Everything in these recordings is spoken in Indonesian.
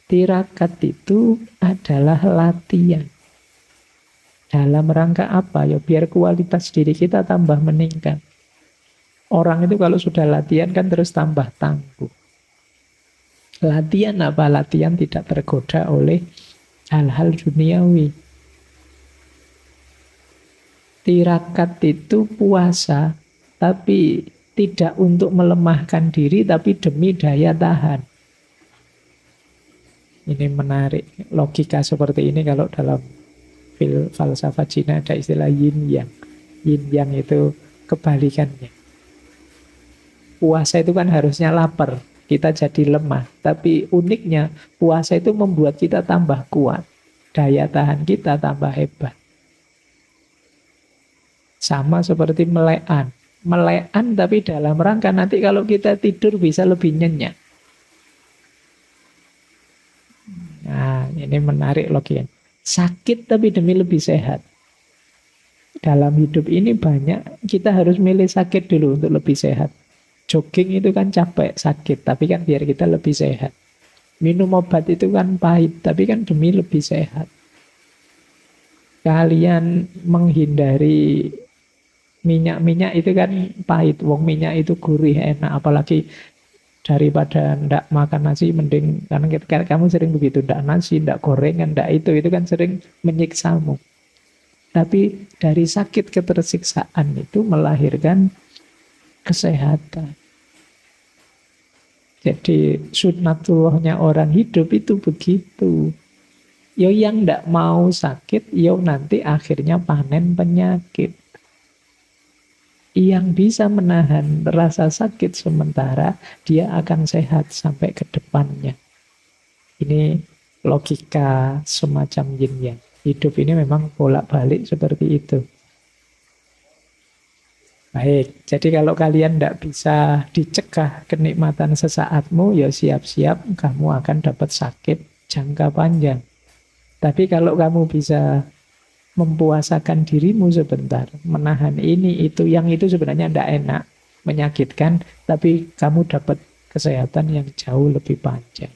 Tirakat itu adalah latihan. Dalam rangka apa? Ya biar kualitas diri kita tambah meningkat. Orang itu kalau sudah latihan kan terus tambah tangguh. Latihan apa? Latihan tidak tergoda oleh hal-hal duniawi. Tirakat itu puasa, tapi tidak untuk melemahkan diri, tapi demi daya tahan. Ini menarik. Logika seperti ini kalau dalam falsafah Cina ada istilah yin yang. Yin yang itu kebalikannya. Puasa itu kan harusnya lapar, kita jadi lemah. Tapi uniknya puasa itu membuat kita tambah kuat. Daya tahan kita tambah hebat. Sama seperti melekan. Melekan tapi dalam rangka nanti kalau kita tidur bisa lebih nyenyak. Nah, ini menarik logikanya. Sakit tapi demi lebih sehat. Dalam hidup ini banyak, kita harus milih sakit dulu untuk lebih sehat. Jogging itu kan capek, sakit, tapi kan biar kita lebih sehat. Minum obat itu kan pahit, tapi kan demi lebih sehat. Kalian menghindari minyak-minyak itu kan pahit. Wong minyak itu gurih, enak. Apalagi daripada ndak makan nasi, mending karena kamu sering begitu, ndak nasi, ndak gorengan, ndak itu kan sering menyiksamu. Tapi dari sakit ketersiksaan itu melahirkan kesehatan. Jadi sunnatullahnya orang hidup itu begitu. Yo yang ndak mau sakit, yo nanti akhirnya panen penyakit. Yang bisa menahan rasa sakit sementara, dia akan sehat sampai ke depannya. Ini logika semacam yin yang. Hidup ini memang bolak-balik seperti itu. Baik, jadi kalau kalian tidak bisa dicegah kenikmatan sesaatmu, ya siap-siap kamu akan dapat sakit jangka panjang. Tapi kalau kamu bisa mempuasakan dirimu sebentar, menahan ini, itu, yang itu sebenarnya tidak enak, menyakitkan, tapi kamu dapat kesehatan yang jauh lebih panjang.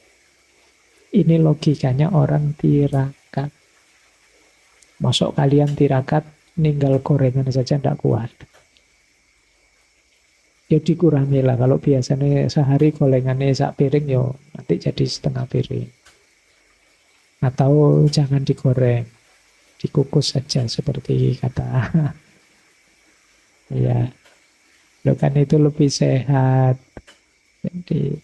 Ini logikanya orang tirakat. Masuk kalian tirakat, ninggal gorengan saja tidak kuat. Ya dikurangi lah, kalau biasanya sehari gorengannya sak piring, ya nanti jadi setengah piring. Atau jangan digoreng, dikukus saja seperti kata ya, lo kan itu lebih sehat. Jadi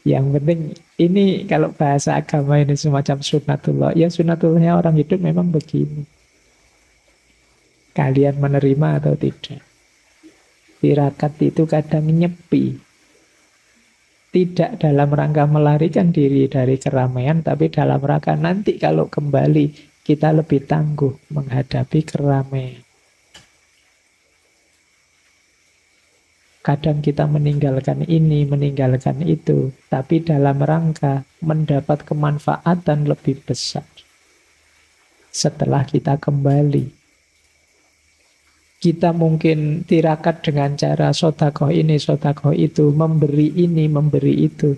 yang penting ini kalau bahasa agama ini semacam sunnatullah. Ya sunnatullahnya orang hidup memang begini. Kalian menerima atau tidak? Tirakat itu kadang nyepi. Tidak dalam rangka melarikan diri dari keramaian, tapi dalam rangka nanti kalau kembali kita lebih tangguh menghadapi keramaian. Kadang kita meninggalkan ini, meninggalkan itu, tapi dalam rangka mendapat kemanfaatan lebih besar setelah kita kembali. Kita mungkin tirakat dengan cara sodakoh ini, sodakoh itu, memberi ini, memberi itu.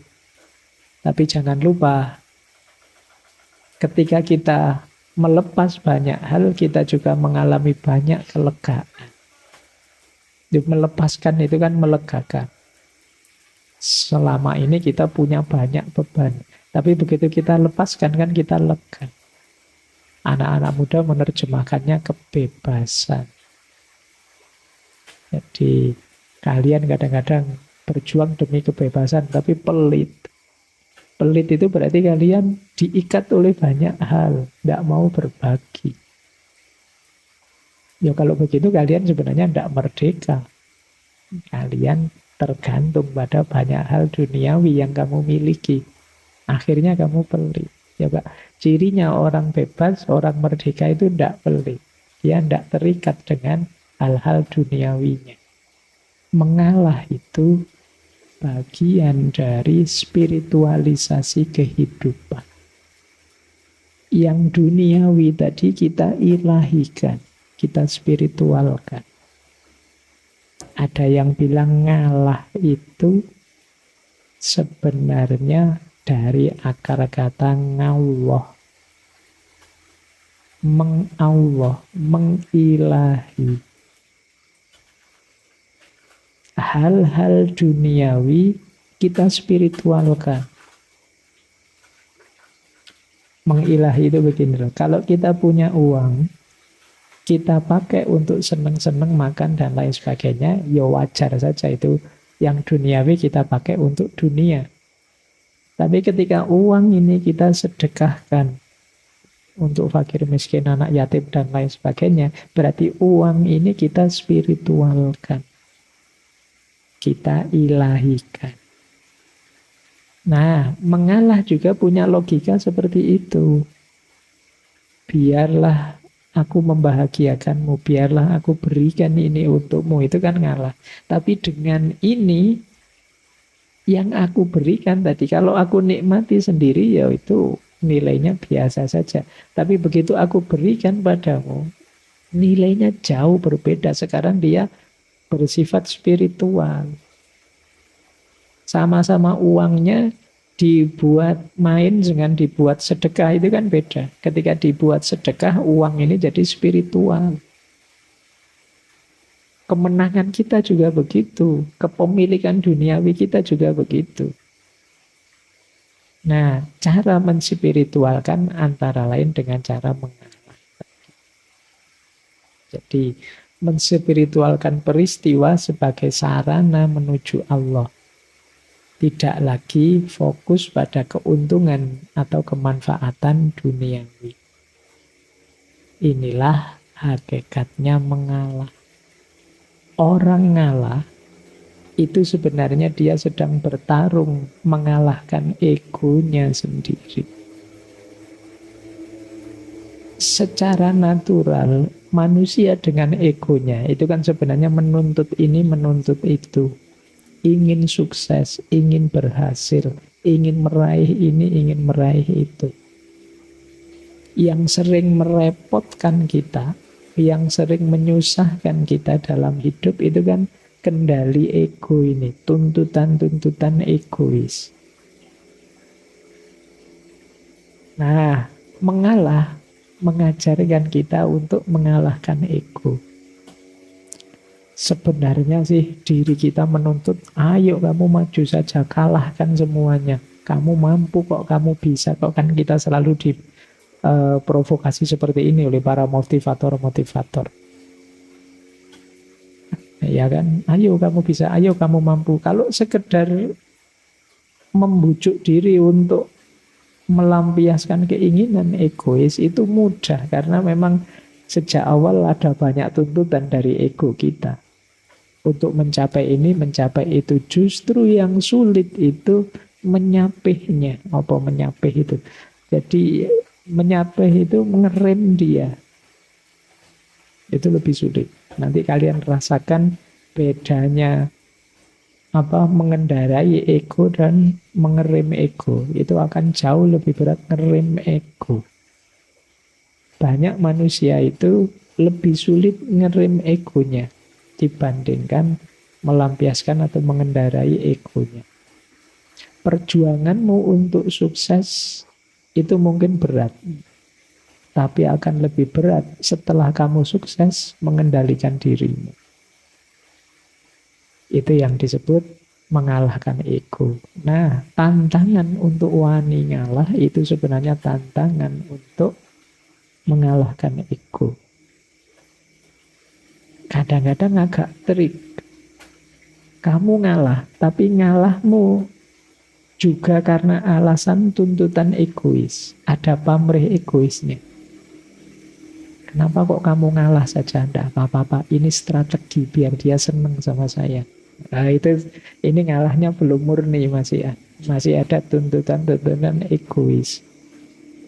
Tapi jangan lupa, ketika kita melepas banyak hal, kita juga mengalami banyak kelegaan. Melepaskan itu kan melegakan. Selama ini kita punya banyak beban, tapi begitu kita lepaskan kan kita lega. Anak-anak muda menerjemahkannya kebebasan. Jadi kalian kadang-kadang berjuang demi kebebasan tapi pelit. Pelit itu berarti kalian diikat oleh banyak hal, tidak mau berbagi. Ya kalau begitu kalian sebenarnya tidak merdeka. Kalian tergantung pada banyak hal duniawi yang kamu miliki. Akhirnya kamu pelit. Ya Pak, cirinya orang bebas, orang merdeka itu tidak pelit. Dia tidak terikat dengan hal-hal duniawinya. Mengalah itu bagian dari spiritualisasi kehidupan. Yang duniawi tadi kita ilahikan, kita spiritualkan. Ada yang bilang ngalah itu sebenarnya dari akar kata ngallah. Mengallah, mengilahi. Hal-hal duniawi kita spiritualkan. Mengilahi itu begini loh. Kalau kita punya uang, kita pakai untuk seneng-seneng makan dan lain sebagainya, ya wajar saja itu yang duniawi kita pakai untuk dunia. Tapi ketika uang ini kita sedekahkan untuk fakir miskin, anak yatim dan lain sebagainya, berarti uang ini kita spiritualkan. Kita ilahikan. Nah, mengalah juga punya logika seperti itu. Biarlah aku membahagiakanmu, biarlah aku berikan ini untukmu, itu kan ngalah. Tapi dengan ini, yang aku berikan tadi, kalau aku nikmati sendiri, ya itu nilainya biasa saja. Tapi begitu aku berikan padamu, nilainya jauh berbeda. Sekarang dia bersifat spiritual. Sama-sama uangnya dibuat main dengan dibuat sedekah itu kan beda. Ketika dibuat sedekah, uang ini jadi spiritual. Kemenangan kita juga begitu. Kepemilikan duniawi kita juga begitu. Nah, cara menspiritualkan antara lain dengan cara mengalah. Jadi, menspiritualkan peristiwa sebagai sarana menuju Allah. Tidak lagi fokus pada keuntungan atau kemanfaatan duniawi. Inilah hakikatnya mengalah. Orang ngalah itu sebenarnya dia sedang bertarung mengalahkan egonya sendiri. Secara natural, manusia dengan egonya itu kan sebenarnya menuntut ini, menuntut itu. Ingin sukses, ingin berhasil, ingin meraih ini, ingin meraih itu. Yang sering merepotkan kita, yang sering menyusahkan kita dalam hidup itu kan kendali ego ini, tuntutan-tuntutan egois. Nah, mengalah mengajarkan kita untuk mengalahkan ego. Sebenarnya sih diri kita menuntut, ayo kamu maju saja, kalahkan semuanya. Kamu mampu kok, kamu bisa kok. Kan kita selalu diprovokasi seperti ini oleh para motivator-motivator. Ya kan, ayo kamu bisa, ayo kamu mampu. Kalau sekedar membujuk diri untuk melampiaskan keinginan egois itu mudah. Karena memang sejak awal ada banyak tuntutan dari ego kita. Untuk mencapai ini, mencapai itu. Justru yang sulit itu menyapihnya. Apa menyapih itu? Jadi menyapih itu mengerem dia. Itu lebih sulit. Nanti kalian rasakan bedanya mengendarai ego dan mengerem ego. Itu akan jauh lebih berat ngerem ego. Banyak manusia itu lebih sulit ngerem egonya dibandingkan melampiaskan atau mengendarai egonya. Perjuanganmu untuk sukses itu mungkin berat, tapi akan lebih berat setelah kamu sukses mengendalikan dirimu. Itu yang disebut mengalahkan ego. Nah, tantangan untuk wani ngalah itu sebenarnya tantangan untuk mengalahkan ego. Kadang-kadang agak trik. Kamu ngalah, tapi ngalahmu juga karena alasan tuntutan egois. Ada pamrih egoisnya. Kenapa kok kamu ngalah saja? Tidak apa-apa, ini strategi biar dia senang sama saya. Nah, ini ngalahnya belum murni, masih ada tuntutan-tuntutan egois.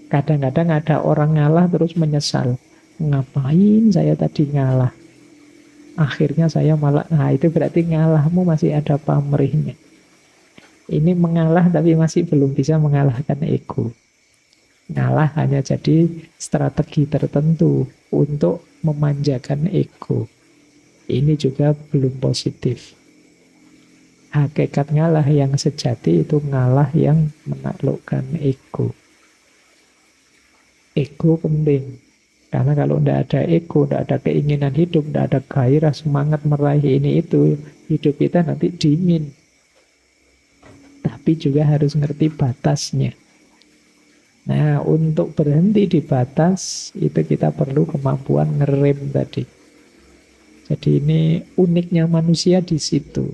Kadang-kadang ada orang ngalah terus menyesal. Ngapain saya tadi ngalah? Akhirnya saya malah, itu berarti ngalahmu masih ada pamrihnya. Ini mengalah tapi masih belum bisa mengalahkan ego. Ngalah hanya jadi strategi tertentu untuk memanjakan ego. Ini juga belum positif. Hakikat ngalah yang sejati itu ngalah yang menaklukkan ego. Ego penting. Karena kalau tidak ada ego, tidak ada keinginan hidup, tidak ada gairah, semangat meraih ini itu, hidup kita nanti dingin. Tapi juga harus ngerti batasnya. Nah, untuk berhenti di batas, itu kita perlu kemampuan ngerem tadi. Jadi ini uniknya manusia di situ.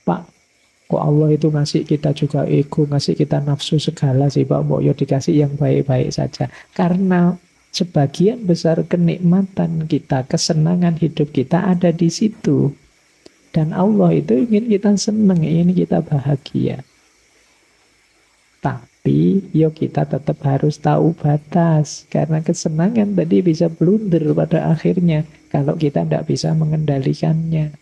Pak, kok Allah itu ngasih kita juga ego, ngasih kita nafsu segala sih Pak, mau ya dikasih yang baik-baik saja. Karena sebagian besar kenikmatan kita, kesenangan hidup kita ada di situ. Dan Allah itu ingin kita senang, ingin kita bahagia. Tapi, yuk kita tetap harus tahu batas. Karena kesenangan tadi bisa blunder pada akhirnya. Kalau kita tidak bisa mengendalikannya.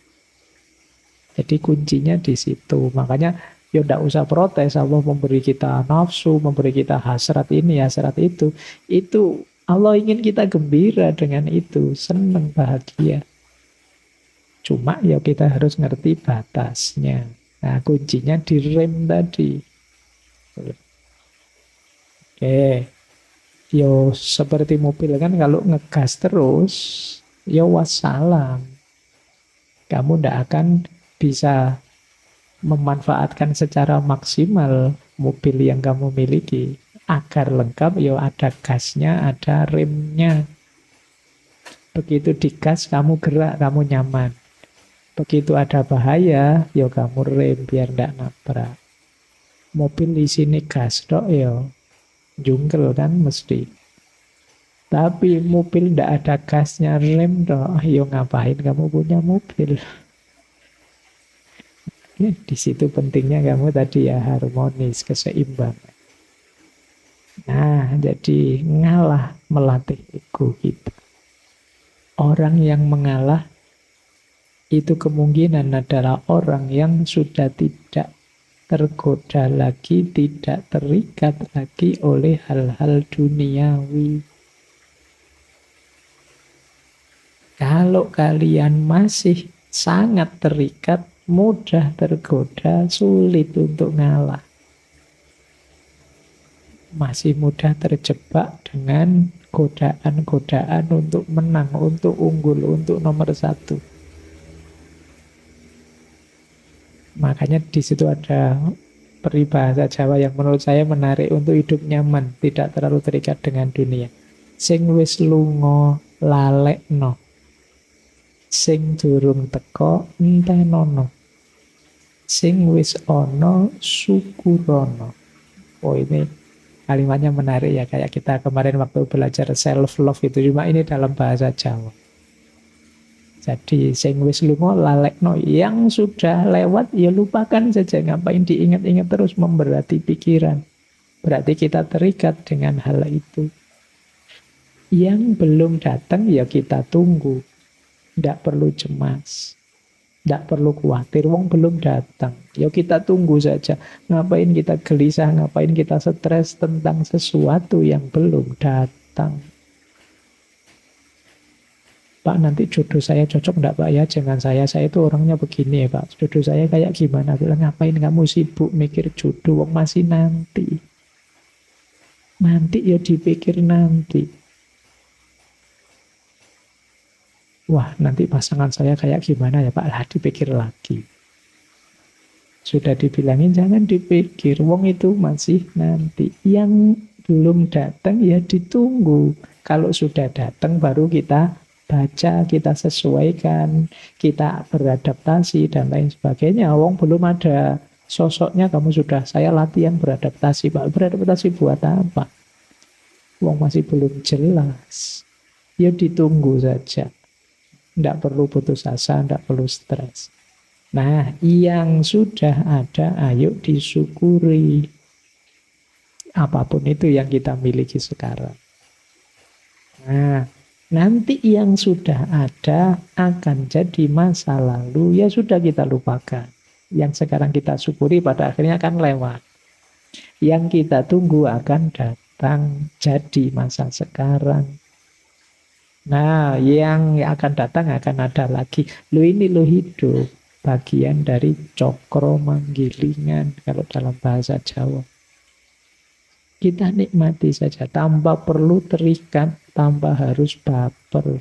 Jadi kuncinya di situ. Makanya, ya tidak usah protes. Allah memberi kita nafsu, memberi kita hasrat ini, hasrat itu. Itu Allah ingin kita gembira dengan itu. Senang, bahagia. Cuma ya kita harus ngerti batasnya. Nah, kuncinya di rem tadi. Oke, yo seperti mobil kan kalau ngegas terus, yo wassalam. Kamu ndak akan bisa memanfaatkan secara maksimal mobil yang kamu miliki. Agar lengkap, yo ada gasnya, ada remnya. Begitu digas, kamu gerak, kamu nyaman. Begitu ada bahaya, yo kamu rem biar ndak nabrak. Mobil di sini gas dok yo. Jungkel kan mesti. Tapi mobil ndak ada gasnya rem toh. Yo ngapain kamu punya mobil? Ya, di situ pentingnya kamu tadi ya harmonis, keseimbangan. Nah, jadi ngalah melatih ego kita. Orang yang mengalah itu kemungkinan adalah orang yang sudah tidak tergoda lagi, tidak terikat lagi oleh hal-hal duniawi. Kalau kalian masih sangat terikat, mudah tergoda, sulit untuk ngalah. Masih mudah terjebak dengan godaan-godaan untuk menang, untuk unggul, untuk nomor satu. Makanya di situ ada peribahasa Jawa yang menurut saya menarik untuk hidup nyaman, tidak terlalu terikat dengan dunia. Sing wis lunga lalekno. Sing durung teko entenono. Sing wis ana syukurono. Oh ini kalimatnya menarik ya, kayak kita kemarin waktu belajar self love itu, cuma ini dalam bahasa Jawa. Jadi sing wis lunga lalekno, yang sudah lewat ya lupakan saja, ngapain diingat-ingat terus memberati pikiran. Berarti kita terikat dengan hal itu. Yang belum datang ya kita tunggu. Tidak perlu cemas. Tidak perlu khawatir, wong belum datang. Ya kita tunggu saja. Ngapain kita gelisah, ngapain kita stres tentang sesuatu yang belum datang. Pak, nanti jodoh saya cocok enggak Pak ya? Jangan saya itu orangnya begini ya Pak. Jodoh saya kayak gimana? Bilang, ngapain kamu sibuk mikir jodoh, wong masih nanti. Nanti ya dipikir nanti. Wah, nanti pasangan saya kayak gimana ya Pak? Lah, dipikir lagi. Sudah dibilangin jangan dipikir, wong itu masih nanti. Yang belum datang ya ditunggu. Kalau sudah datang baru kita baca, kita sesuaikan, kita beradaptasi dan lain sebagainya. Wong belum ada sosoknya, kamu sudah saya latihan beradaptasi Pak. Beradaptasi buat apa? Wong masih belum jelas. Ya ditunggu saja. Tidak perlu putus asa, tidak perlu stres. Nah, yang sudah ada, ayo disyukuri. Apapun itu yang kita miliki sekarang. Nah, nanti yang sudah ada akan jadi masa lalu, ya sudah kita lupakan. Yang sekarang kita syukuri pada akhirnya akan lewat. Yang kita tunggu akan datang jadi masa sekarang. Nah, yang akan datang akan ada lagi. Lo ini lo hidup. bagian dari cokro manggilingan kalau dalam bahasa Jawa. Kita nikmati saja, tanpa perlu terikat, tanpa harus baper.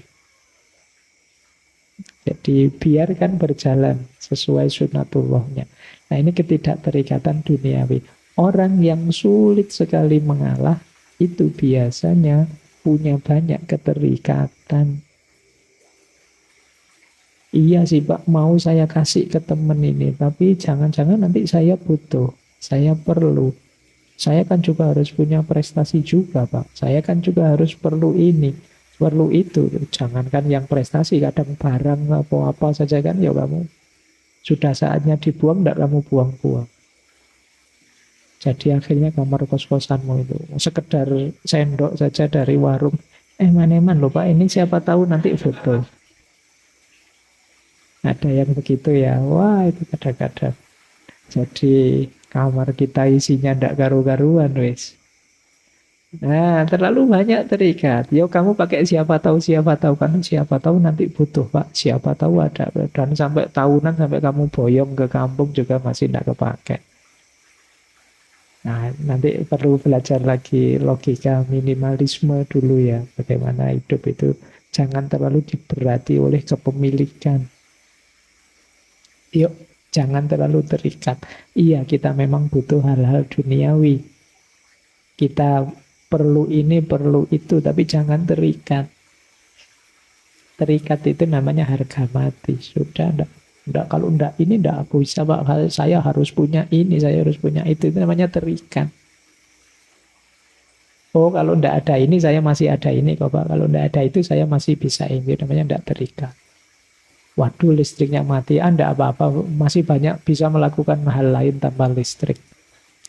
Jadi biarkan berjalan sesuai sunatullahnya. Nah ini ketidakterikatan duniawi. Orang yang sulit sekali mengalah, itu biasanya punya banyak keterikatan. Iya sih Pak, mau saya kasih ke temen ini, tapi jangan-jangan nanti saya butuh, saya perlu. Saya kan juga harus punya prestasi juga, Pak. Saya kan juga harus perlu ini, perlu itu. Jangankan yang prestasi, kadang barang apa-apa saja kan, ya kamu sudah saatnya dibuang, tidak kamu buang-buang. Jadi akhirnya kamar kos-kosanmu itu sekedar sendok saja dari warung. Eman-eman loh Pak, ini siapa tahu nanti foto. Ada yang begitu ya, wah itu kadang-kadang. Jadi kamar kita isinya ndak karu-karuan wis. Nah, terlalu banyak terikat. Yo kamu pakai siapa tahu kan siapa tahu nanti butuh, Pak. Siapa tahu ada dan sampai tahunan sampai kamu boyong ke kampung juga masih ndak kepake. Nah, nanti perlu belajar lagi logika minimalisme dulu ya. Bagaimana hidup itu jangan terlalu diberati oleh kepemilikan. Yuk, jangan terlalu terikat. Iya, kita memang butuh hal-hal duniawi. Kita perlu ini, perlu itu, tapi jangan terikat. Terikat itu namanya harga mati. Sudah, enggak, kalau enggak ini enggak aku bisa, Pak. Saya harus punya ini, saya harus punya itu namanya terikat. Oh, kalau enggak ada ini, saya masih ada ini kok, Pak. Kalau enggak ada itu, saya masih bisa ini. Namanya enggak terikat. Waduh, listriknya mati. Anda apa-apa, masih banyak bisa melakukan hal lain tanpa listrik.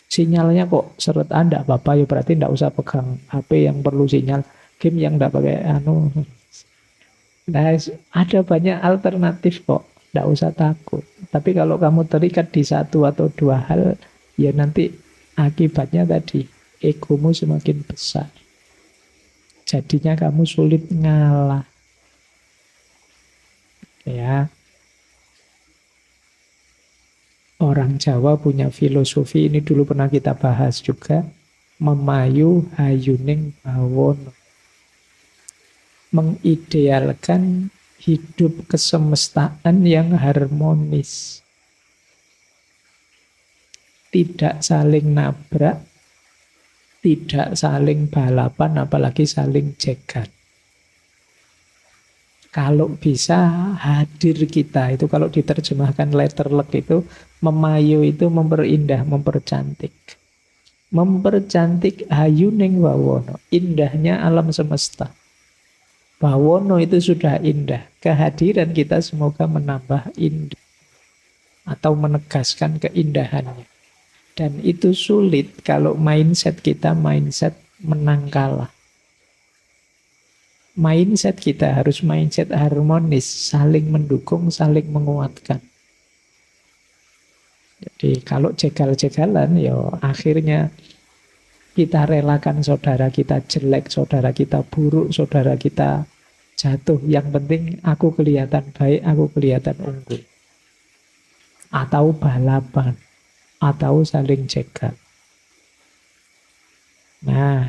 Sinyalnya kok seret Anda apa-apa, ya berarti tidak usah pegang HP yang perlu sinyal. Game yang tidak pakai Nah, ada banyak alternatif kok. Tidak usah takut. Tapi kalau kamu terikat di satu atau dua hal, ya nanti akibatnya tadi, egomu semakin besar. Jadinya kamu sulit ngalah. Ya, orang Jawa punya filosofi, ini dulu pernah kita bahas juga, memayu hayuning bawono. Mengidealkan hidup kesemestaan yang harmonis. Tidak saling nabrak, tidak saling balapan, apalagi saling cegat. Kalau bisa hadir kita, itu kalau diterjemahkan letterlek itu, memayu itu memperindah, mempercantik. Mempercantik hayuning bawono, indahnya alam semesta. Bawono itu sudah indah, kehadiran kita semoga menambah indah atau menegaskan keindahannya. Dan itu sulit kalau mindset kita mindset menang kalah. Mindset kita harus mindset harmonis, saling mendukung, saling menguatkan. Jadi kalau jegal-jegalan, ya akhirnya kita relakan saudara kita jelek, saudara kita buruk, saudara kita jatuh. Yang penting aku kelihatan baik, aku kelihatan unggul. Atau balapan, atau saling jegal. Nah,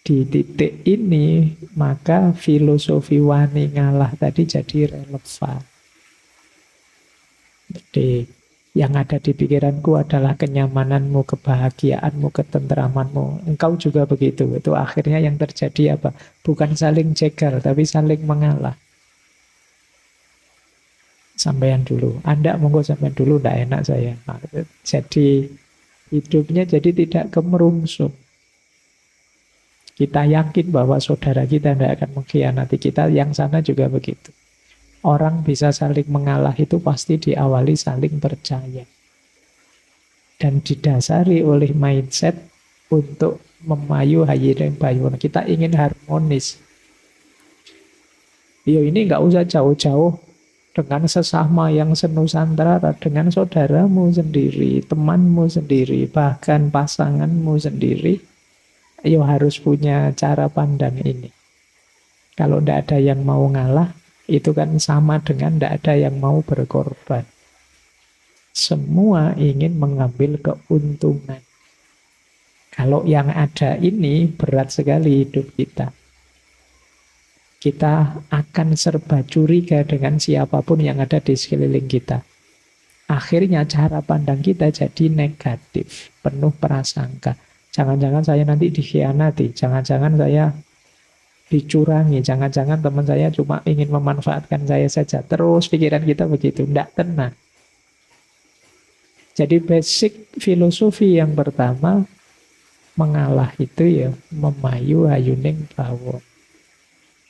di titik ini, maka filosofi wani ngalah tadi jadi relevan. Jadi, yang ada di pikiranku adalah kenyamananmu, kebahagiaanmu, ketentramanmu. Engkau juga begitu. Itu akhirnya yang terjadi apa? Bukan saling jegal, tapi saling mengalah. Sampean dulu. Anda monggo sampean dulu, tidak enak saya. Jadi, hidupnya jadi tidak kemerungsung. Kita yakin bahwa saudara kita tidak akan mengkhianati kita, yang sana juga begitu. Orang bisa saling mengalah itu pasti diawali saling percaya. Dan didasari oleh mindset untuk memayu hayireng bayun. Kita ingin harmonis. Yo ini nggak usah jauh-jauh dengan sesama yang senusantara, dengan saudaramu sendiri, temanmu sendiri, bahkan pasanganmu sendiri. Yo harus punya cara pandang ini. Kalau tidak ada yang mau ngalah, itu kan sama dengan tidak ada yang mau berkorban. Semua ingin mengambil keuntungan. Kalau yang ada ini berat sekali hidup kita. Kita akan serba curiga dengan siapapun yang ada di sekeliling kita. Akhirnya cara pandang kita jadi negatif, penuh prasangka. Jangan-jangan saya nanti dikhianati, jangan-jangan saya dicurangi, jangan-jangan teman saya cuma ingin memanfaatkan saya saja. Terus pikiran kita begitu, tidak tenang. Jadi basic filosofi yang pertama, mengalah itu ya memayu hayuning bawa.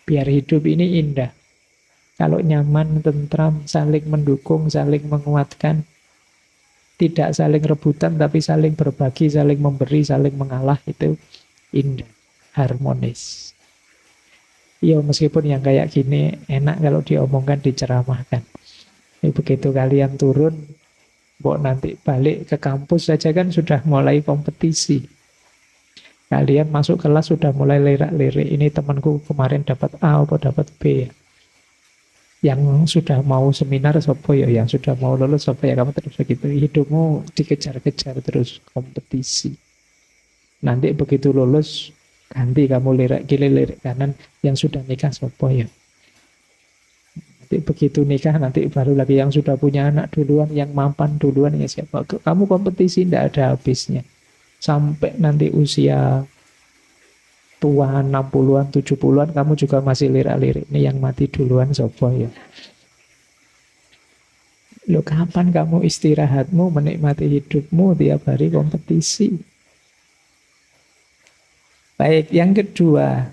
Biar hidup ini indah. Kalau nyaman, tentram, saling mendukung, saling menguatkan, tidak saling rebutan, tapi saling berbagi, saling memberi, saling mengalah, itu indah, harmonis. Ya meskipun yang kayak gini enak kalau diomongkan, diceramahkan. Ini begitu kalian turun, nanti balik ke kampus saja kan sudah mulai kompetisi. Kalian masuk kelas sudah mulai lirak-lirik. Ini temanku kemarin dapat A atau dapat B. Yang sudah mau seminar sopo ya, yang sudah mau lulus sopo ya, kamu terus begitu. Hidupmu dikejar-kejar terus kompetisi. Nanti begitu lulus ganti kamu lirik kiri lirik kanan, yang sudah nikah sopo ya. Nanti begitu nikah nanti baru lagi yang sudah punya anak duluan, yang mampan duluan ya siapa. Kamu kompetisi tidak ada habisnya. Sampai nanti usia tua 60-an, 70-an, kamu juga masih lirik-lirik. Ini yang mati duluan sopo ya. Loh, kapan kamu istirahatmu, menikmati hidupmu, tiap hari kompetisi? Baik, yang kedua,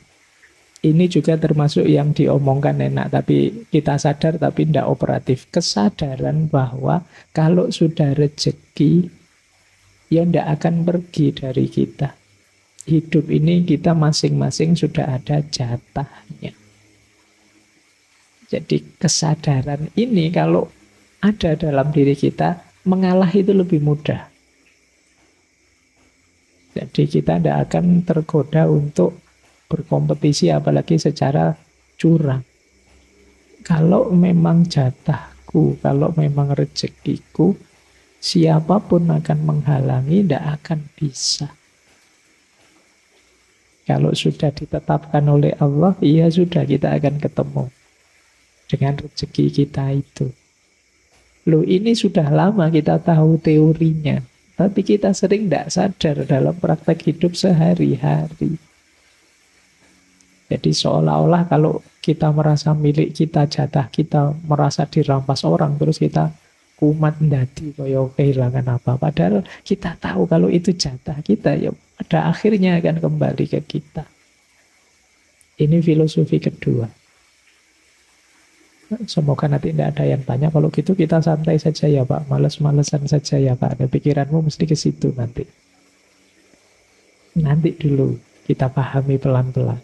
ini juga termasuk yang diomongkan enak, tapi kita sadar tapi tidak operatif. Kesadaran bahwa kalau sudah rezeki, ya tidak akan pergi dari kita. Hidup ini kita masing-masing sudah ada jatahnya. Jadi kesadaran ini kalau ada dalam diri kita, mengalah itu lebih mudah. Jadi kita tidak akan tergoda untuk berkompetisi apalagi secara curang. Kalau memang jatahku, kalau memang rezekiku, siapapun akan menghalangi, tidak akan bisa. Kalau sudah ditetapkan oleh Allah, iya sudah kita akan ketemu dengan rezeki kita itu. Loh, ini sudah lama kita tahu teorinya, tapi kita sering tidak sadar dalam praktek hidup sehari-hari. Jadi seolah-olah kalau kita merasa milik kita, jatah kita, merasa dirampas orang, terus kita kumat ndadi kaya kehilangan apa. Padahal kita tahu kalau itu jatah kita, ya pada akhirnya akan kembali ke kita. Ini filosofi kedua. Semoga nanti tidak ada yang tanya. Kalau gitu kita santai saja ya Pak, males-malesan saja ya Pak. Ada pikiranmu mesti ke situ nanti. Nanti dulu kita pahami pelan-pelan.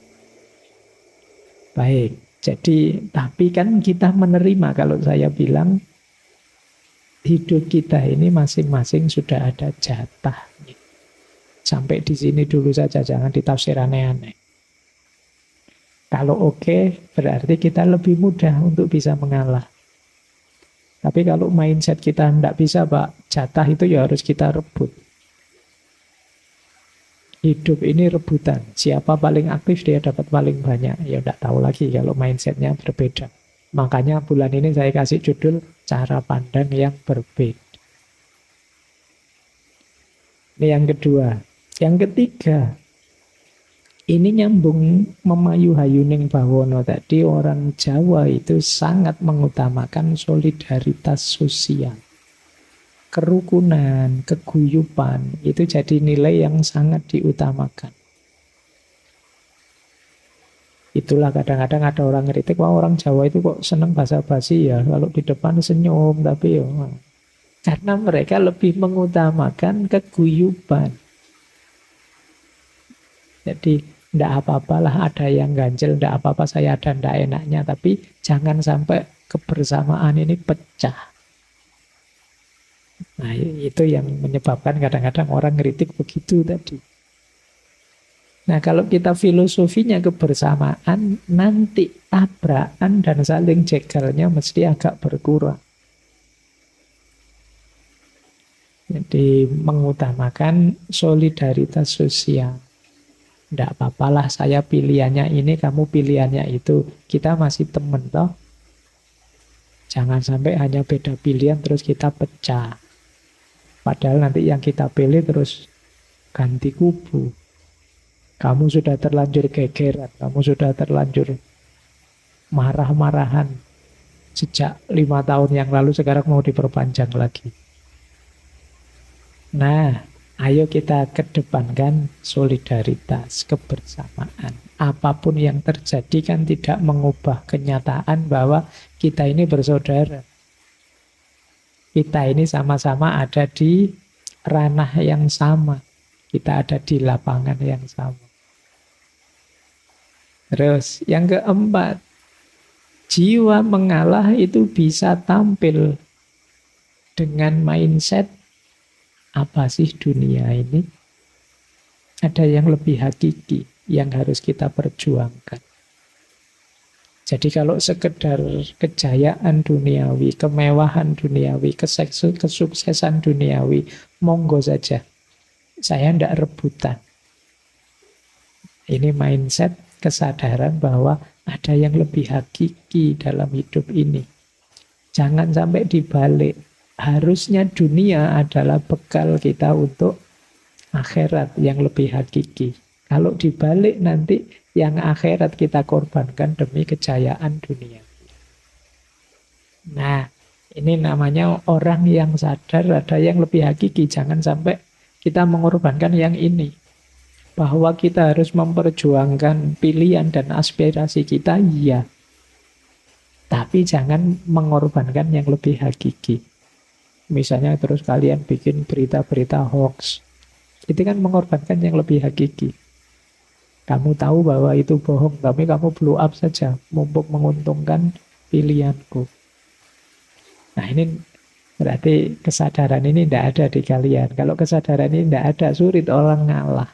Baik, jadi tapi kan kita menerima kalau saya bilang hidup kita ini masing-masing sudah ada jatahnya. Sampai di sini dulu saja, jangan ditafsir aneh-aneh. Kalau oke, berarti kita lebih mudah untuk bisa mengalah. Tapi kalau mindset kita tidak bisa, Pak, jatah itu ya harus kita rebut. Hidup ini rebutan. Siapa paling aktif, dia dapat paling banyak. Ya tidak tahu lagi kalau mindsetnya berbeda. Makanya bulan ini saya kasih judul cara pandang yang berbeda. Ini yang kedua. Yang ketiga, ini nyambung memayu hayuning bawono tadi. Orang Jawa itu sangat mengutamakan solidaritas sosial. Kerukunan, keguyupan, itu jadi nilai yang sangat diutamakan. Itulah kadang-kadang ada orang ngeritik, wah orang Jawa itu kok seneng basa-basi ya, kalau di depan senyum, tapi ya. Karena mereka lebih mengutamakan keguyupan. Jadi tidak apa-apalah ada yang ganjel, tidak apa-apa saya ada tidak enaknya, tapi jangan sampai kebersamaan ini pecah. Nah itu yang menyebabkan kadang-kadang orang ngeritik begitu tadi. Nah kalau kita filosofinya kebersamaan, nanti tabrakan dan saling jegalnya mesti agak berkurang. Jadi mengutamakan solidaritas sosial. Tidak apa-apalah saya pilihannya ini, kamu pilihannya itu. Kita masih temen toh. Jangan sampai hanya beda pilihan terus kita pecah. Padahal nanti yang kita pilih terus ganti kubu. Kamu sudah terlanjur gegeran, kamu sudah terlanjur marah-marahan. Sejak 5 tahun yang lalu sekarang mau diperpanjang lagi. Nah, ayo kita kedepankan solidaritas, kebersamaan. Apapun yang terjadi kan tidak mengubah kenyataan bahwa kita ini bersaudara. Kita ini sama-sama ada di ranah yang sama. Kita ada di lapangan yang sama. Terus yang keempat, jiwa mengalah itu bisa tampil dengan mindset, apa sih dunia ini? Ada yang lebih hakiki yang harus kita perjuangkan. Jadi kalau sekedar kejayaan duniawi, kemewahan duniawi, kesuksesan duniawi, monggo saja. Saya tidak rebutan. Ini mindset, kesadaran bahwa ada yang lebih hakiki dalam hidup ini. Jangan sampai dibalik. Harusnya dunia adalah bekal kita untuk akhirat yang lebih hakiki. Kalau dibalik nanti yang akhirat kita korbankan demi kejayaan dunia. Nah, ini namanya orang yang sadar ada yang lebih hakiki. Jangan sampai kita mengorbankan yang ini. Bahwa kita harus memperjuangkan pilihan dan aspirasi kita, iya. Tapi jangan mengorbankan yang lebih hakiki. Misalnya terus kalian bikin berita-berita hoax. Itu kan mengorbankan yang lebih hakiki. Kamu tahu bahwa itu bohong, tapi kamu blow up saja, mumpung menguntungkan pilihanku. Nah ini berarti kesadaran ini tidak ada di kalian. Kalau kesadaran ini tidak ada, sulit orang ngalah.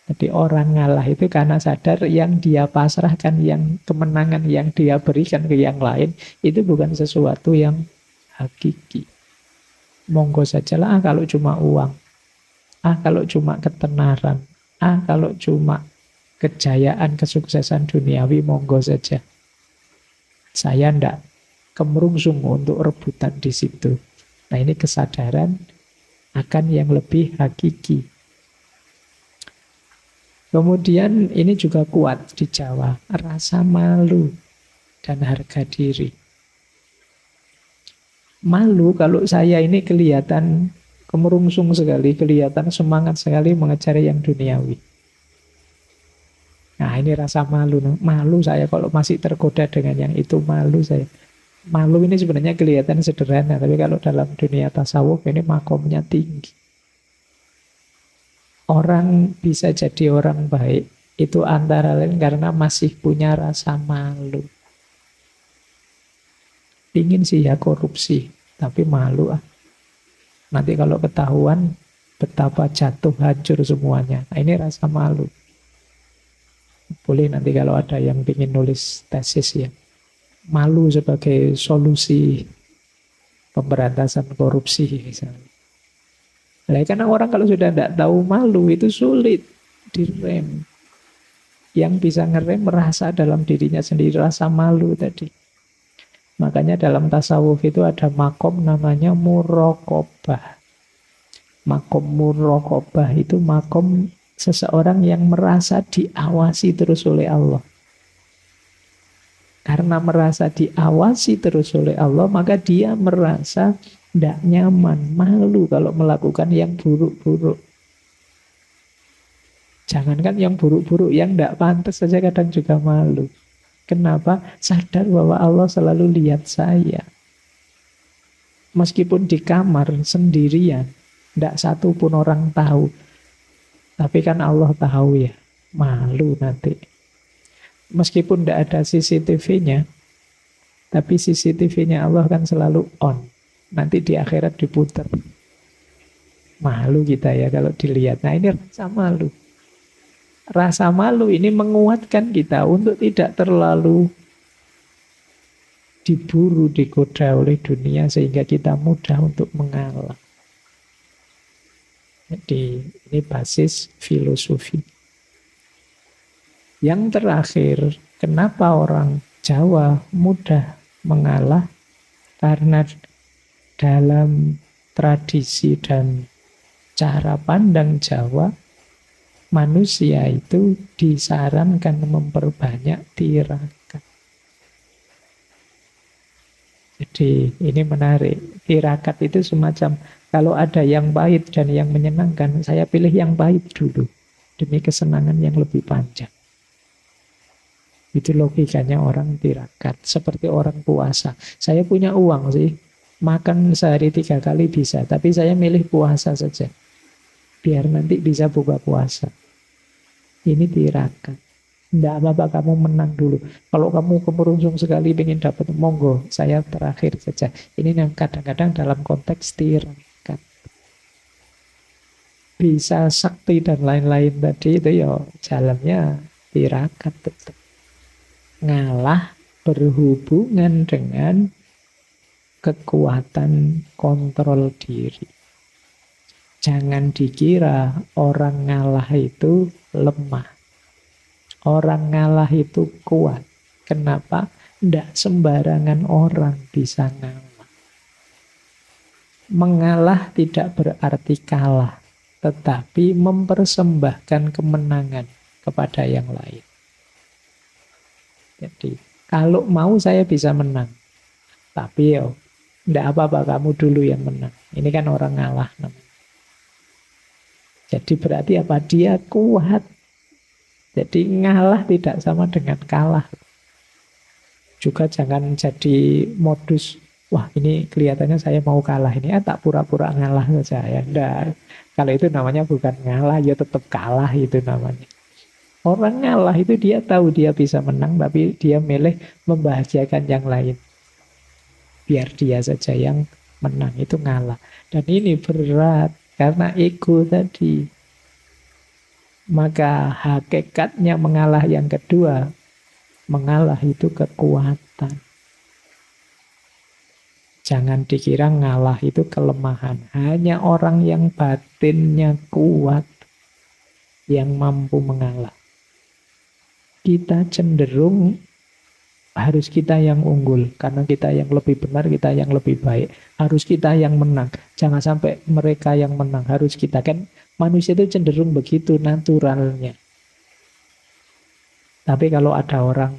Jadi orang ngalah itu karena sadar yang dia pasrahkan, yang kemenangan yang dia berikan ke yang lain, itu bukan sesuatu yang hakiki. Monggo sajalah kalau cuma uang. Kalau cuma ketenaran. Kalau cuma kejayaan, kesuksesan duniawi, monggo saja. Saya ndak kemerungsung untuk rebutan di situ. Nah ini kesadaran akan yang lebih hakiki. Kemudian ini juga kuat di Jawa, rasa malu dan harga diri. Malu kalau saya ini kelihatan kemerungsung sekali, kelihatan semangat sekali mengejar yang duniawi. Nah ini rasa malu. Malu saya kalau masih tergoda dengan yang itu, malu saya. Malu ini sebenarnya kelihatan sederhana, tapi kalau dalam dunia tasawuf ini makomnya tinggi. Orang bisa jadi orang baik itu antara lain karena masih punya rasa malu. Ingin sih ya korupsi, tapi malu ah. Nanti kalau ketahuan betapa jatuh hancur semuanya. Nah, ini rasa malu. Boleh nanti kalau ada yang ingin nulis tesis ya. Malu sebagai solusi pemberantasan korupsi misalnya. Nah, karena orang kalau sudah tidak tahu malu itu sulit direm. Yang bisa ngerem merasa dalam dirinya sendiri rasa malu tadi. Makanya dalam tasawuf itu ada makom namanya muraqabah. Makom muraqabah itu makom seseorang yang merasa diawasi terus oleh Allah. Karena merasa diawasi terus oleh Allah, maka dia merasa tidak nyaman, malu kalau melakukan yang buruk-buruk. Jangankan yang buruk-buruk, yang tidak pantas saja kadang juga malu. Kenapa? Sadar bahwa Allah selalu lihat saya. Meskipun di kamar sendirian, tidak satu pun orang tahu. Tapi kan Allah tahu ya, malu nanti. Meskipun tidak ada CCTV-nya, tapi CCTV-nya Allah kan selalu on. Nanti di akhirat diputar. Malu kita ya kalau dilihat. Nah ini rasa malu. Rasa malu ini menguatkan kita untuk tidak terlalu diburu, digoda oleh dunia sehingga kita mudah untuk mengalah. Jadi ini basis filosofi. Yang terakhir, kenapa orang Jawa mudah mengalah? Karena dalam tradisi dan cara pandang Jawa, manusia itu disarankan memperbanyak tirakat. Jadi ini menarik. Tirakat itu semacam kalau ada yang pahit dan yang menyenangkan, saya pilih yang pahit dulu demi kesenangan yang lebih panjang. Itu logikanya orang tirakat. Seperti orang puasa. Saya punya uang sih, makan sehari 3 kali bisa, tapi saya milih puasa saja. Biar nanti bisa buka puasa. Ini tirakat. Tidak apa-apa kamu menang dulu. Kalau kamu kemerungsung sekali ingin dapat, monggo, saya terakhir saja. Ini yang kadang-kadang dalam konteks tirakat. Bisa sakti dan lain-lain tadi itu ya jalannya tirakat tetap. Ngalah berhubungan dengan kekuatan kontrol diri. Jangan dikira orang ngalah itu lemah. Orang ngalah itu kuat. Kenapa? Tidak sembarangan orang bisa ngalah. Mengalah tidak berarti kalah, tetapi mempersembahkan kemenangan kepada yang lain. Jadi, kalau mau saya bisa menang. Tapi tidak apa-apa, kamu dulu yang menang. Ini kan orang ngalah namanya. Jadi berarti apa? Dia kuat. Jadi ngalah tidak sama dengan kalah. Juga jangan jadi modus, wah ini kelihatannya saya mau kalah ini, tak pura-pura ngalah saja. Ya, enggak. Kalau itu namanya bukan ngalah, ya tetap kalah itu namanya. Orang ngalah itu dia tahu dia bisa menang, tapi dia milih membahagiakan yang lain. Biar dia saja yang menang, itu ngalah. Dan ini berat, karena ego tadi. Maka hakikatnya mengalah yang kedua, mengalah itu kekuatan. Jangan dikira ngalah itu kelemahan. Hanya orang yang batinnya kuat yang mampu mengalah. Kita cenderung harus kita yang unggul. Karena kita yang lebih benar, kita yang lebih baik. Harus kita yang menang. Jangan sampai mereka yang menang. Harus kita. Kan manusia itu cenderung begitu naturalnya. Tapi kalau ada orang,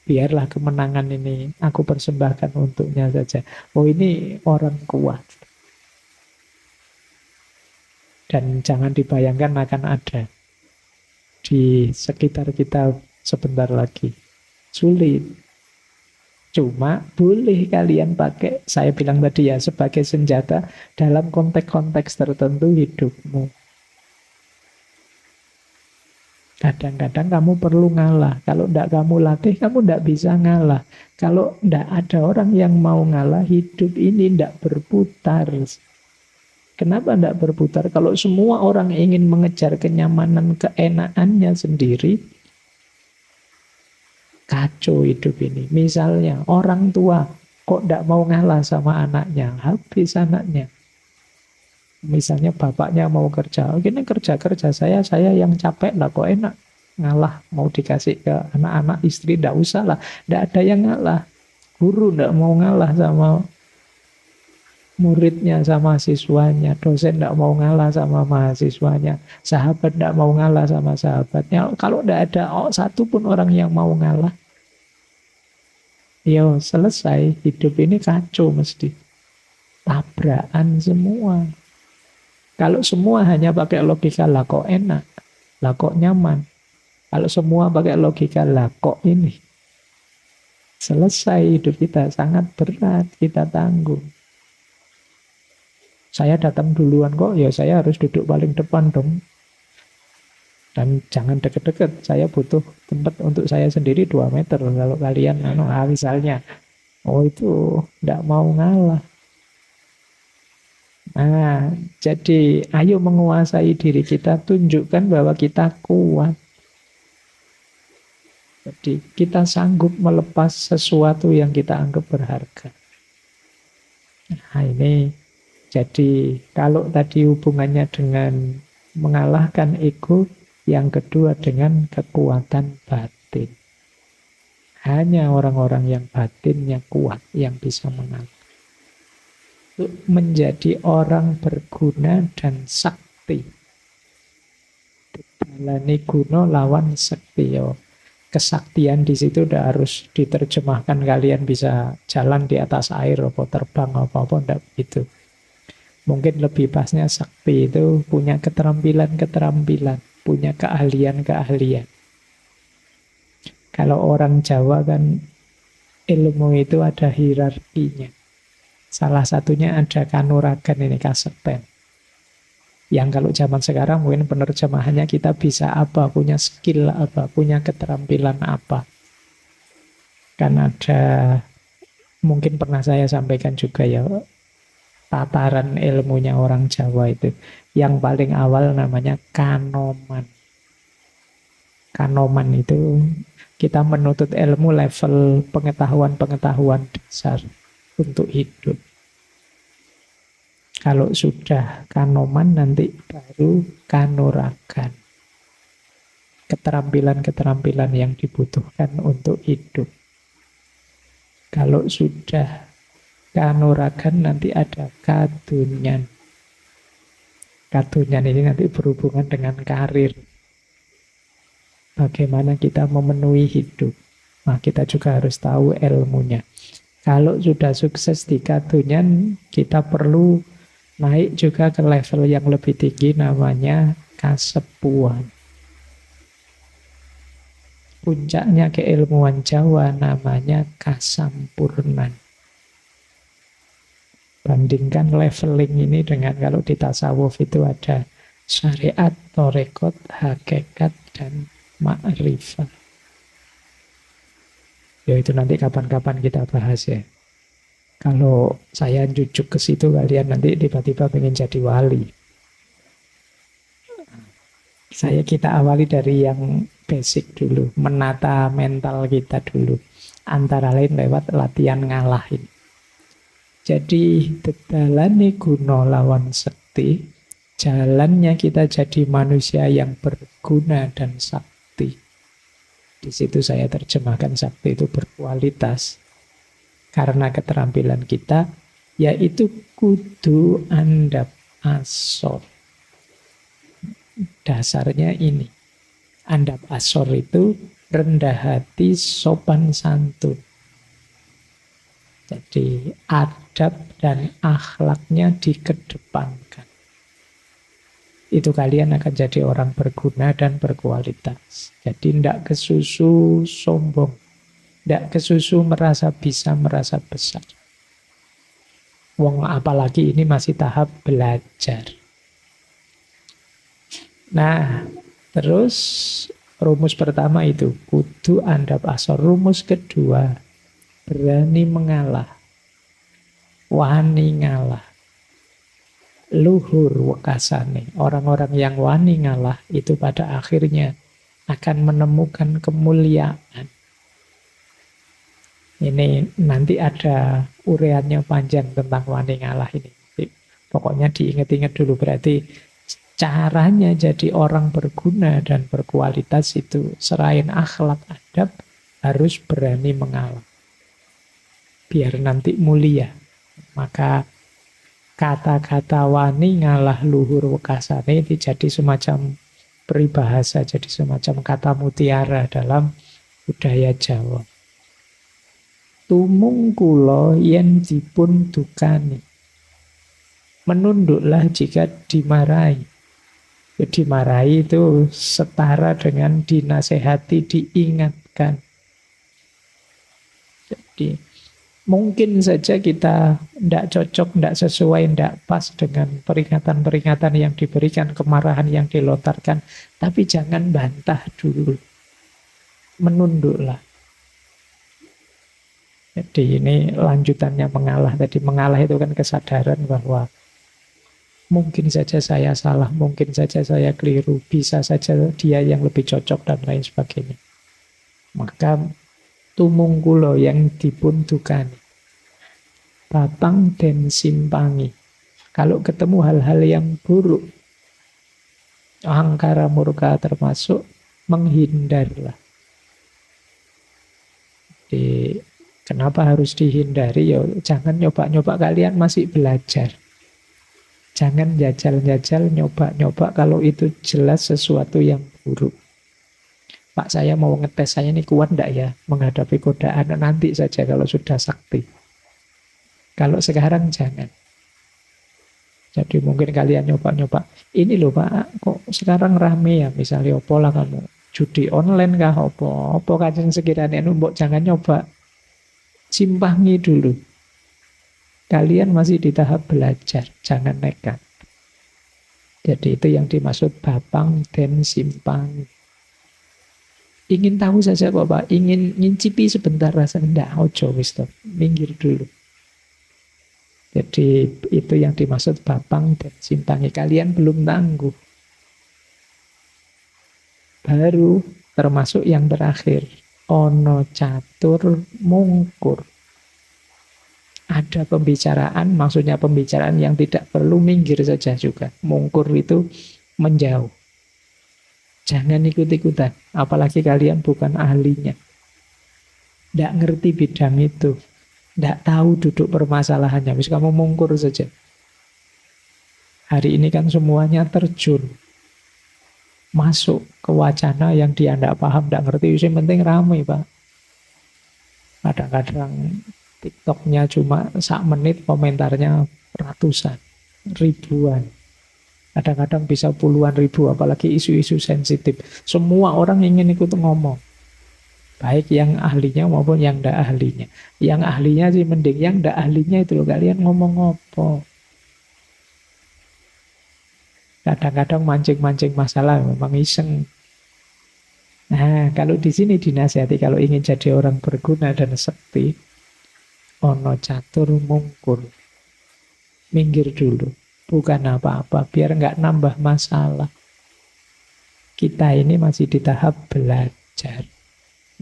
biarlah kemenangan ini aku persembahkan untuknya saja. Oh ini orang kuat. Dan jangan dibayangkan akan ada di sekitar kita sebentar lagi. Sulit. Cuma boleh kalian pakai, saya bilang tadi ya, sebagai senjata dalam konteks-konteks tertentu hidupmu. Kadang-kadang kamu perlu ngalah. Kalau tidak kamu latih, kamu tidak bisa ngalah. Kalau tidak ada orang yang mau ngalah, hidup ini tidak berputar. Kenapa tidak berputar? Kalau semua orang ingin mengejar kenyamanan, keenakannya sendiri, kacau hidup ini. Misalnya orang tua kok tidak mau ngalah sama anaknya, habis anaknya. Misalnya bapaknya mau kerja, ini kerja saya yang capek lah, kok enak ngalah mau dikasih ke anak-anak, istri tidak usah lah, tidak ada yang ngalah. Guru tidak mau ngalah sama muridnya, sama siswanya, dosen tidak mau ngalah sama mahasiswanya, sahabat tidak mau ngalah sama sahabatnya. Kalau tidak ada satu pun orang yang mau ngalah, yo selesai, hidup ini kacau mesti, tabrakan semua. Kalau semua hanya pakai logika, lah kok enak, lah kok nyaman. Kalau semua pakai logika, lah kok ini, selesai hidup kita, sangat berat kita tanggung. Saya datang duluan kok, ya saya harus duduk paling depan dong. Dan jangan deket-deket, saya butuh tempat untuk saya sendiri 2 meter. Kalau kalian, misalnya, oh itu tidak mau ngalah. Nah, jadi ayo menguasai diri kita, tunjukkan bahwa kita kuat. Jadi kita sanggup melepas sesuatu yang kita anggap berharga. Nah ini jadi kalau tadi hubungannya dengan mengalahkan ego, yang kedua dengan kekuatan batin. Hanya orang-orang yang batinnya kuat yang bisa mengalahkan. Untuk menjadi orang berguna dan sakti. Jalani guna lawan sakti. Kesaktian di situ udah harus diterjemahkan kalian bisa jalan di atas air atau terbang apa-apa, enggak begitu. Mungkin lebih pasnya sakti itu punya keterampilan-keterampilan, punya keahlian-keahlian. Kalau orang Jawa kan ilmu itu ada hierarkinya. Salah satunya ada kanuragan ini, kasekten. Yang kalau zaman sekarang mungkin penerjemahannya kita bisa apa, punya skill apa, punya keterampilan apa. Kan ada, mungkin pernah saya sampaikan juga ya, tataran ilmunya orang Jawa itu. Yang paling awal namanya kanoman. Kanoman itu kita menuntut ilmu level pengetahuan-pengetahuan dasar untuk hidup. Kalau sudah kanoman nanti baru kanuragan. Keterampilan-keterampilan yang dibutuhkan untuk hidup. Kalau sudah kanuragan nanti ada kadunyan. Kadunyan ini nanti berhubungan dengan karir. Bagaimana kita memenuhi hidup. Nah, kita juga harus tahu ilmunya. Kalau sudah sukses di kadunyan, kita perlu naik juga ke level yang lebih tinggi namanya kasepuan. Puncaknya keilmuan Jawa namanya kasampurnan. Bandingkan leveling ini dengan kalau di tasawuf itu ada syariat, torekot, hakikat, dan ma'rifah. Ya itu nanti kapan-kapan kita bahas ya. Kalau saya jujuk ke situ kalian nanti tiba-tiba pengen jadi wali. Kita awali dari yang basic dulu, menata mental kita dulu. Antara lain lewat latihan ngalahin. Jadi dedalane guna lawan sekti, jalannya kita jadi manusia yang berguna dan sakti. Di situ saya terjemahkan sakti itu berkualitas. Karena keterampilan kita, yaitu kudu andap asor. Dasarnya ini. Andap asor itu rendah hati, sopan santun. Jadi adab dan akhlaknya dikedepankan. Itu kalian akan jadi orang berguna dan berkualitas. Jadi tidak kesusu sombong. Tidak kesusu merasa bisa, merasa besar. Wong apalagi ini masih tahap belajar. Nah, terus rumus pertama itu kudu andap asor. Rumus kedua, berani mengalah. Wani ngalah. Luhur wekasane. Orang-orang yang wani ngalah itu pada akhirnya akan menemukan kemuliaan. Ini nanti ada ureannya panjang tentang wani ngalah ini. Pokoknya diingat-ingat dulu, berarti caranya jadi orang berguna dan berkualitas itu selain akhlak adab harus berani mengalah. Biar nanti mulia. Maka kata-kata wani ngalah luhur wekasane itu jadi semacam peribahasa, jadi semacam kata mutiara dalam budaya Jawa. Tumung kula yen dipun dukani. Menunduklah jika dimarahi. Dimarahi itu setara dengan dinasehati, diingatkan. Jadi mungkin saja kita tidak cocok, tidak sesuai, tidak pas dengan peringatan-peringatan yang diberikan, kemarahan yang dilontarkan. Tapi jangan bantah dulu. Menunduklah. Jadi ini lanjutannya mengalah. Tadi mengalah itu kan kesadaran bahwa mungkin saja saya salah, mungkin saja saya keliru, bisa saja dia yang lebih cocok dan lain sebagainya. Maka tumungkulo yang dipun dukani. Batang den simpangi. Kalau ketemu hal-hal yang buruk, angkara murka termasuk, menghindarlah. Kenapa harus dihindari? Ya, jangan nyoba-nyoba, kalian masih belajar. Jangan jajal-jajal, nyoba-nyoba kalau itu jelas sesuatu yang buruk. Pak, saya mau ngetes, saya ini kuat enggak ya menghadapi godaan? Nanti saja kalau sudah sakti. Kalau sekarang jangan. Jadi mungkin kalian nyoba-nyoba. Ini loh Pak, kok sekarang rame ya, misalnya opo lah kamu. Judi online kah opo? Opo kajeng sekiranya mbok jangan nyoba. Simpangi dulu. Kalian masih di tahap belajar, jangan nekat. Jadi itu yang dimaksud bapang dan simpangi. Ingin tahu saja kok Pak, ingin ngincipi sebentar rasa enggak, ojo wis to, minggir dulu. Jadi itu yang dimaksud bapang dan simpangi. Kalian belum tangguh. Baru termasuk yang terakhir. Ono catur mungkur. Ada pembicaraan, maksudnya pembicaraan yang tidak perlu minggir saja juga. Mungkur itu menjauh. Jangan ikut-ikutan. Apalagi kalian bukan ahlinya. Tidak ngerti bidang itu. Tidak tahu duduk permasalahannya. Bisa kamu mungkur saja. Hari ini kan semuanya terjun. Masuk ke wacana yang dia tidak paham, tidak ngerti. Yang penting ramai Pak. Kadang-kadang TikToknya cuma 1 menit, komentarnya ratusan, ribuan. Kadang-kadang bisa puluhan ribu, apalagi isu-isu sensitif. Semua orang ingin ikut ngomong. Baik yang ahlinya maupun yang tidak ahlinya. Yang ahlinya sih mending, yang tidak ahlinya itu loh, kalian ngomong apa. Kadang-kadang mancing-mancing masalah, memang iseng. Nah, kalau di sini dinasihati, kalau ingin jadi orang berguna dan sekti, ono catur mungkur. Minggir dulu. Bukan apa-apa, biar nggak nambah masalah. Kita ini masih di tahap belajar.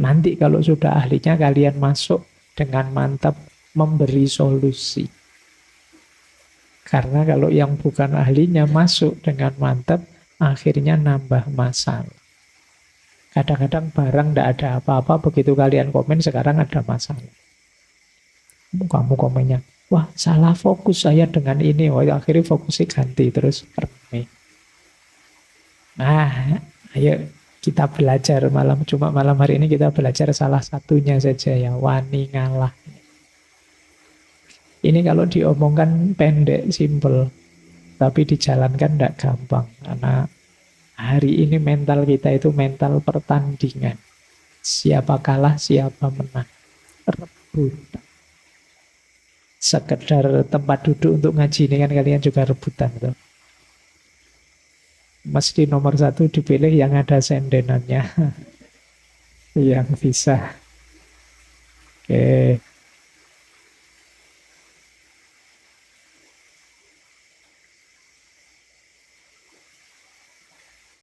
Nanti kalau sudah ahlinya, kalian masuk dengan mantap memberi solusi. Karena kalau yang bukan ahlinya masuk dengan mantap, akhirnya nambah masalah. Kadang-kadang barang tidak ada apa-apa, begitu kalian komen, sekarang ada masalah. Kamu komennya, wah salah fokus saya dengan ini. Oh, akhirnya fokusnya ganti, terus rame. Nah, ayo kita belajar cuma malam hari ini kita belajar salah satunya saja ya, wani ngalah. Ini kalau diomongkan pendek, simple. Tapi dijalankan tidak gampang. Karena hari ini mental kita itu mental pertandingan. Siapa kalah, siapa menang. Rebutan. Sekedar tempat duduk untuk ngaji ini kan kalian juga rebutan. Tuh. Mesti nomor 1 dipilih yang ada sendenannya. Yang bisa. Oke.